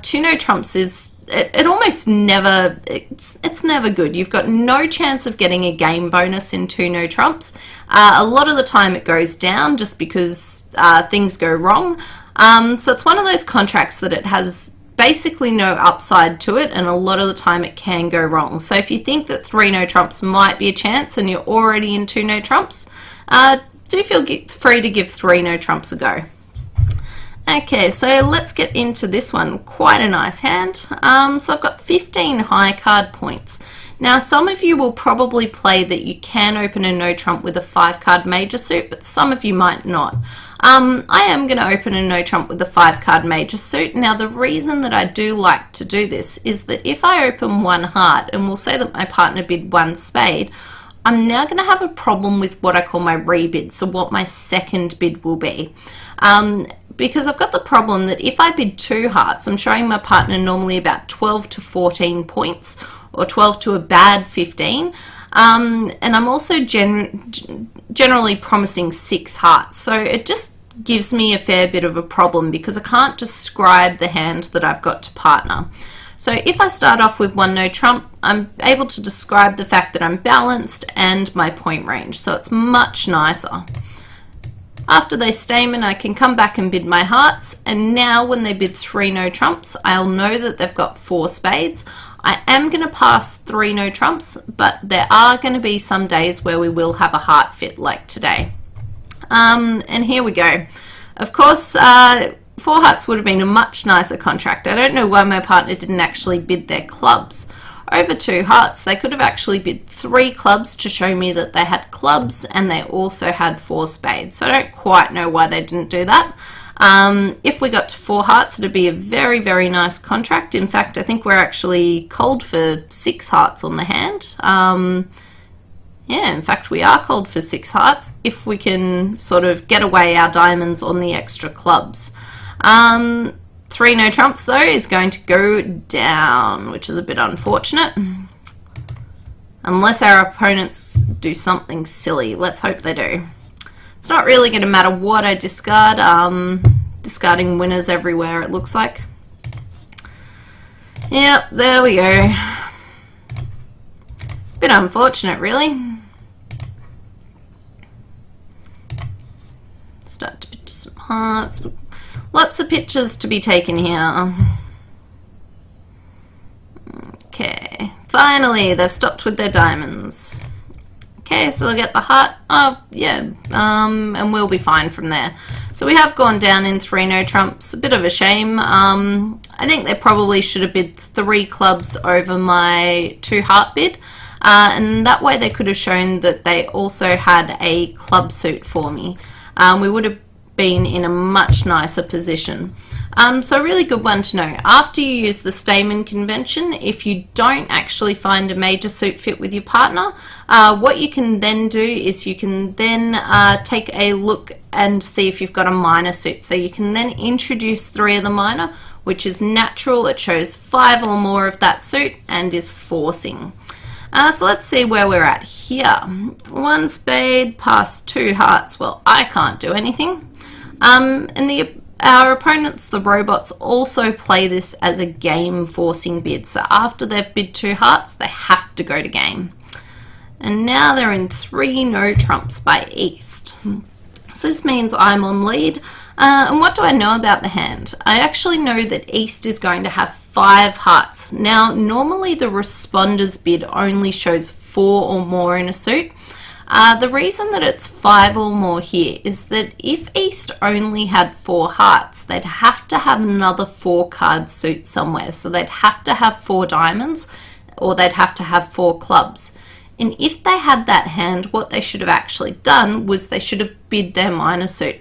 2 no trumps is, it almost never, it's never good. You've got no chance of getting a game bonus in 2 no trumps. A lot of the time it goes down just because things go wrong. So it's one of those contracts that it has basically no upside to it, and a lot of the time it can go wrong. So if you think that 3 no trumps might be a chance and you're already in 2 no trumps, do feel free to give 3 no trumps a go. Okay, so let's get into this one. Quite a nice hand. So I've got 15 high card points. Now, some of you will probably play that you can open a no trump with a 5 card major suit, but some of you might not. I am going to open a no trump with a 5 card major suit. Now, the reason that I do like to do this is that if I open 1 heart, and we'll say that my partner bid 1 spade, I'm now going to have a problem with what I call my rebid, so what my second bid will be. because I've got the problem that if I bid 2 hearts, I'm showing my partner normally about 12 to 14 points, or 12 to a bad 15. And I'm also generally promising 6 hearts. So it just gives me a fair bit of a problem because I can't describe the hand that I've got to partner. So if I start off with 1 no trump, I'm able to describe the fact that I'm balanced and my point range. So it's much nicer. After they stamen, I can come back and bid my hearts, and now when they bid 3 no trumps, I'll know that they've got 4 spades. I am going to pass 3 no trumps, but there are going to be some days where we will have a heart fit, like today. And here we go. Of course, 4 hearts would have been a much nicer contract. I don't know why my partner didn't actually bid their clubs. Over 2 hearts, they could have actually bid 3 clubs to show me that they had clubs, and they also had 4 spades. So I don't quite know why they didn't do that. If we got to 4 hearts, it'd be a very, very nice contract. In fact, I think we're actually called for 6 hearts on the hand. Yeah, in fact, we are called for 6 hearts if we can sort of get away our diamonds on the extra clubs. 3 no trumps, though, is going to go down, which is a bit unfortunate. Unless our opponents do something silly. Let's hope they do. It's not really going to matter what I discard. Discarding winners everywhere, it looks like. Yep, there we go. Bit unfortunate, really. Start to pitch some hearts. Lots of pictures to be taken here. Okay, finally they've stopped with their diamonds. Okay, so they'll get the heart. Oh, yeah, and we'll be fine from there. So we have gone down in 3 no trumps. A bit of a shame. I think they probably should have bid 3 clubs over my 2 heart bid. And that way they could have shown that they also had a club suit for me. We would have been in a much nicer position. So a really good one to know. After you use the Stamen convention, if you don't actually find a major suit fit with your partner, what you can then do is you can then take a look and see if you've got a minor suit. So you can then introduce 3 of the minor, which is natural. It shows 5 or more of that suit and is forcing. So let's see where we're at here. 1 spade past 2 hearts. Well, I can't do anything. And our opponents, the robots, also play this as a game forcing bid. So after they've bid 2 hearts, they have to go to game. And now they're in 3 no trumps by East. So this means I'm on lead. And what do I know about the hand? I actually know that East is going to have 5 hearts. Now, normally the responder's bid only shows 4 or more in a suit. The reason that it's 5 or more here is that if East only had 4 hearts, they'd have to have another 4 card suit somewhere. So they'd have to have 4 diamonds, or they'd have to have 4 clubs. And if they had that hand, what they should have actually done was they should have bid their minor suit.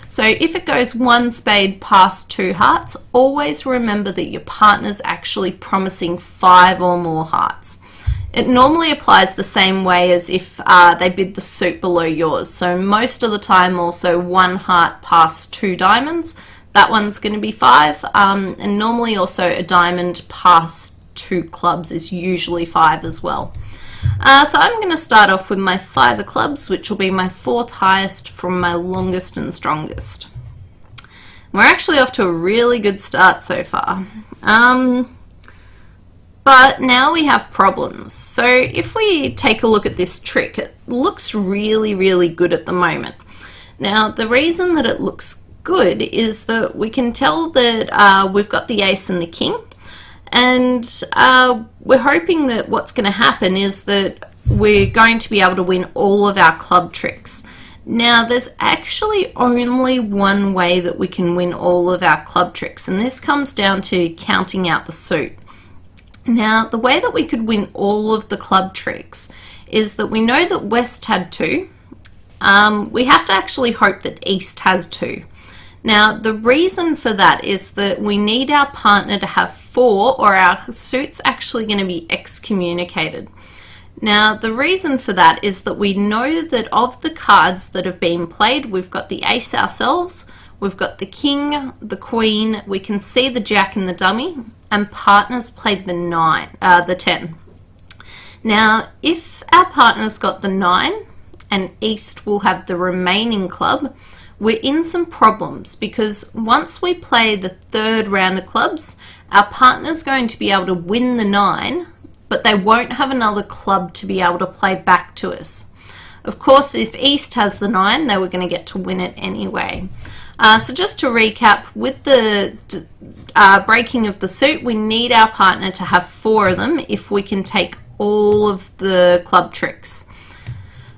So if it goes 1 spade past 2 hearts, always remember that your partner's actually promising 5 or more hearts. It normally applies the same way as if they bid the suit below yours. So most of the time also 1 heart past 2 diamonds. That one's going to be 5. And normally also a diamond past 2 clubs is usually 5 as well. So I'm going to start off with my 5 of clubs, which will be my 4th highest from my longest and strongest. We're actually off to a really good start so far. But now we have problems. So if we take a look at this trick, it looks really, really good at the moment. Now, the reason that it looks good is that we can tell that we've got the ace and the king. And we're hoping that what's going to happen is that we're going to be able to win all of our club tricks. Now, there's actually only one way that we can win all of our club tricks, and this comes down to counting out the suit. Now, the way that we could win all of the club tricks is that we know that West had 2. We have to actually hope that East has 2. Now, the reason for that is that we need our partner to have 4 or our suit's actually going to be excommunicated. Now, the reason for that is that we know that of the cards that have been played, we've got the ace ourselves, we've got the king, the queen, we can see the jack in the dummy, and partners played the 10. Now, if our partner's got the 9 and East will have the remaining club, we're in some problems because once we play the third round of clubs, our partner's going to be able to win the 9, but they won't have another club to be able to play back to us. Of course, if East has the 9, they were going to get to win it anyway. So just to recap, with the breaking of the suit, we need our partner to have 4 of them if we can take all of the club tricks.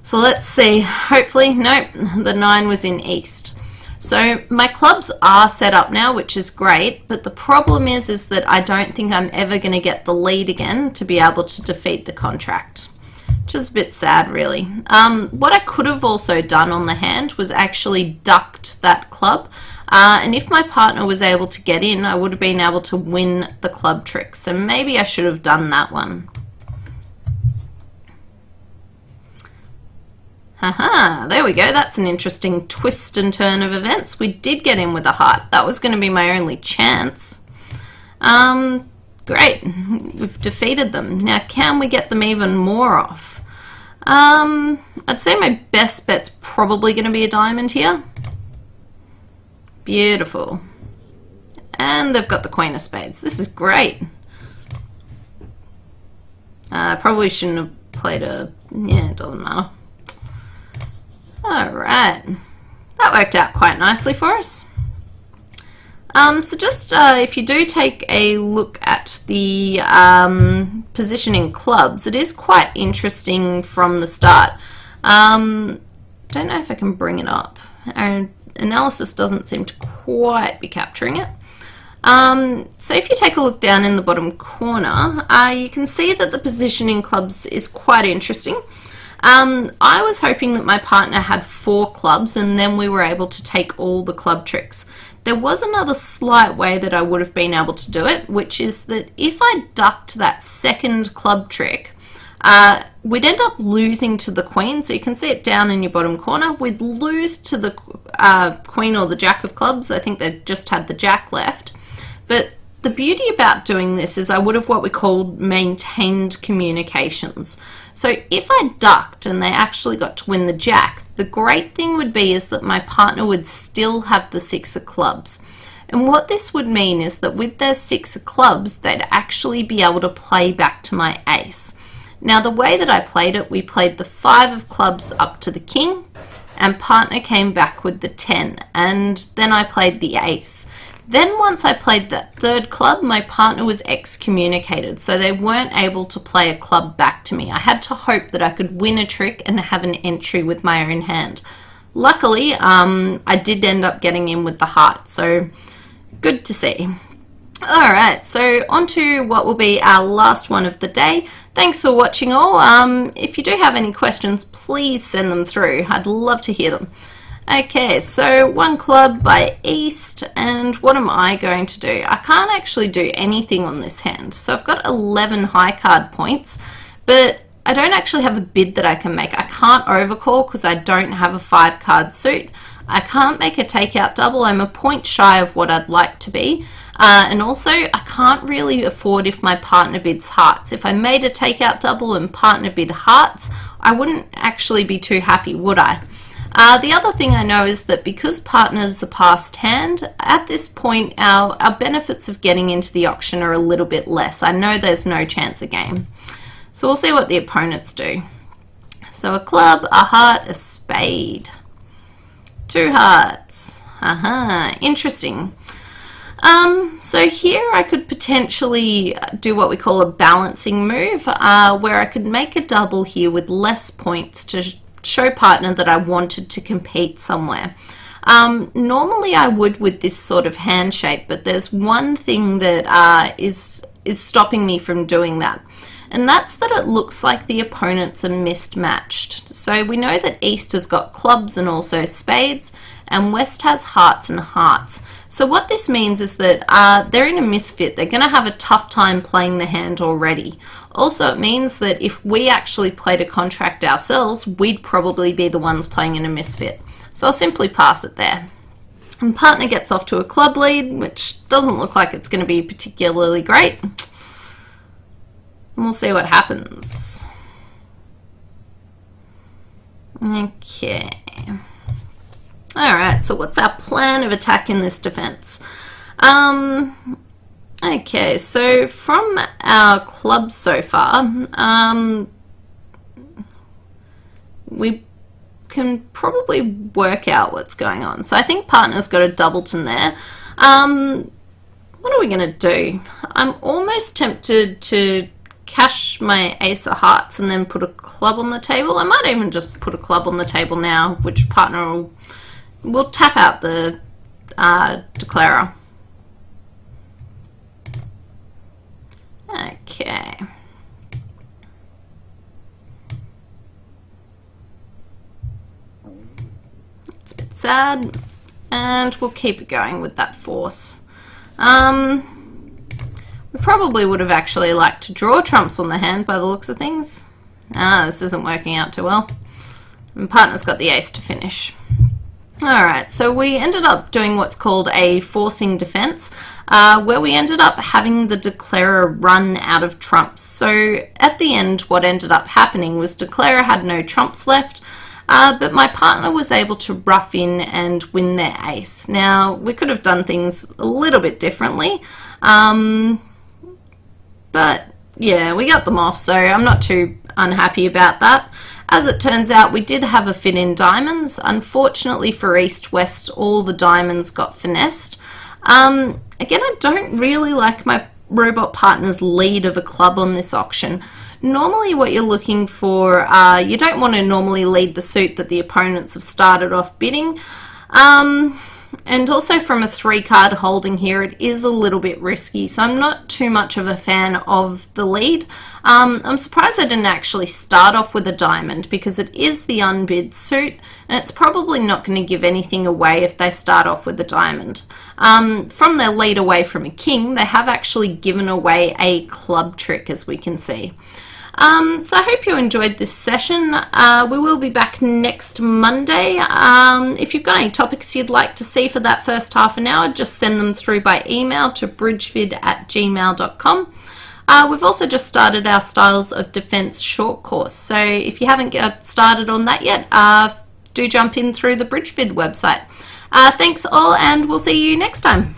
So let's see, hopefully, nope, the 9 was in East. So my clubs are set up now, which is great, but the problem is that I don't think I'm ever going to get the lead again to be able to defeat the contract, which is a bit sad, really. What I could have also done on the hand was actually ducked that club, and if my partner was able to get in, I would have been able to win the club trick. So maybe I should have done that one. Haha, there we go. That's an interesting twist and turn of events. We did get in with a heart. That was going to be my only chance. Great. We've defeated them. Now, can we get them even more off? I'd say my best bet's probably going to be a diamond here. Beautiful. And they've got the Queen of Spades. This is great. I probably shouldn't have played a... yeah, it doesn't matter. Alright, that worked out quite nicely for us. So just if you do take a look at the positioning clubs, it is quite interesting from the start. Don't know if I can bring it up. Our analysis doesn't seem to quite be capturing it. So if you take a look down in the bottom corner, you can see that the positioning clubs is quite interesting. I was hoping that my partner had 4 clubs and then we were able to take all the club tricks. There was another slight way that I would have been able to do it, which is that if I ducked that second club trick, we'd end up losing to the queen. So you can see it down in your bottom corner. We'd lose to the queen or the jack of clubs. I think they just had the jack left. But the beauty about doing this is I would have what we call maintained communications. So if I ducked and they actually got to win the jack, the great thing would be is that my partner would still have the 6 of clubs. And what this would mean is that with their 6 of clubs, they'd actually be able to play back to my ace. Now the way that I played it, we played the 5 of clubs up to the king, and partner came back with the 10, and then I played the ace. Then once I played that third club, my partner was excommunicated, so they weren't able to play a club back to me. I had to hope that I could win a trick and have an entry with my own hand. Luckily, I did end up getting in with the heart, so good to see. Alright, so on to what will be our last one of the day. Thanks for watching all. If you do have any questions, please send them through. I'd love to hear them. Okay, so 1 club by East, and what am I going to do? I can't actually do anything on this hand. So I've got 11 high card points, but I don't actually have a bid that I can make. I can't overcall because I don't have a 5 card suit. I can't make a takeout double. I'm a point shy of what I'd like to be. And also, I can't really afford if my partner bids hearts. If I made a takeout double and partner bid hearts, I wouldn't actually be too happy, would I? The other thing I know is that because partner's a passed hand, at this point our benefits of getting into the auction are a little bit less. I know there's no chance of game. So we'll see what the opponents do. So a club, a heart, a spade. 2 hearts. Interesting. So here I could potentially do what we call a balancing move, where I could make a double here with less points to show partner that I wanted to compete somewhere. Normally I would with this sort of hand shape, but there's one thing that is stopping me from doing that. And that's that it looks like the opponents are mismatched. So we know that East has got clubs and also spades, and West has hearts and hearts. So what this means is that they're in a misfit. They're going to have a tough time playing the hand already. Also, it means that if we actually played a contract ourselves, we'd probably be the ones playing in a misfit. So I'll simply pass it there. And partner gets off to a club lead, which doesn't look like it's going to be particularly great. And we'll see what happens. Okay. Alright, so what's our plan of attack in this defense? Okay, so from our club so far, we can probably work out what's going on. So I think partner's got a doubleton there. What are we going to do? I'm almost tempted to cash my ace of hearts and then put a club on the table. I might even just put a club on the table now, which partner will tap out the declarer. Okay. It's a bit sad, and we'll keep it going with that force. We probably would have actually liked to draw trumps on the hand by the looks of things. This isn't working out too well. And partner's got the ace to finish. Alright, so we ended up doing what's called a forcing defense, where we ended up having the declarer run out of trumps. So at the end, what ended up happening was declarer had no trumps left, but my partner was able to rough in and win their ace. Now, we could have done things a little bit differently, but yeah, we got them off, so I'm not too unhappy about that. As it turns out, we did have a fin in diamonds. Unfortunately for East-West, all the diamonds got finessed. Again, I don't really like my robot partner's lead of a club on this auction. Normally what you're looking for, you don't want to normally lead the suit that the opponents have started off bidding. And also from a 3-card holding here, it is a little bit risky, so I'm not too much of a fan of the lead. I'm surprised I didn't actually start off with a diamond, because it is the unbid suit, and it's probably not going to give anything away if they start off with a diamond. From their lead away from a king, they have actually given away a club trick, as we can see. So I hope you enjoyed this session. We will be back next Monday. If you've got any topics you'd like to see for that first half an hour, just send them through by email to bridgevid@gmail.com. We've also just started our Styles of Defense short course, so if you haven't got started on that yet, do jump in through the Bridgevid website. Thanks all, and we'll see you next time.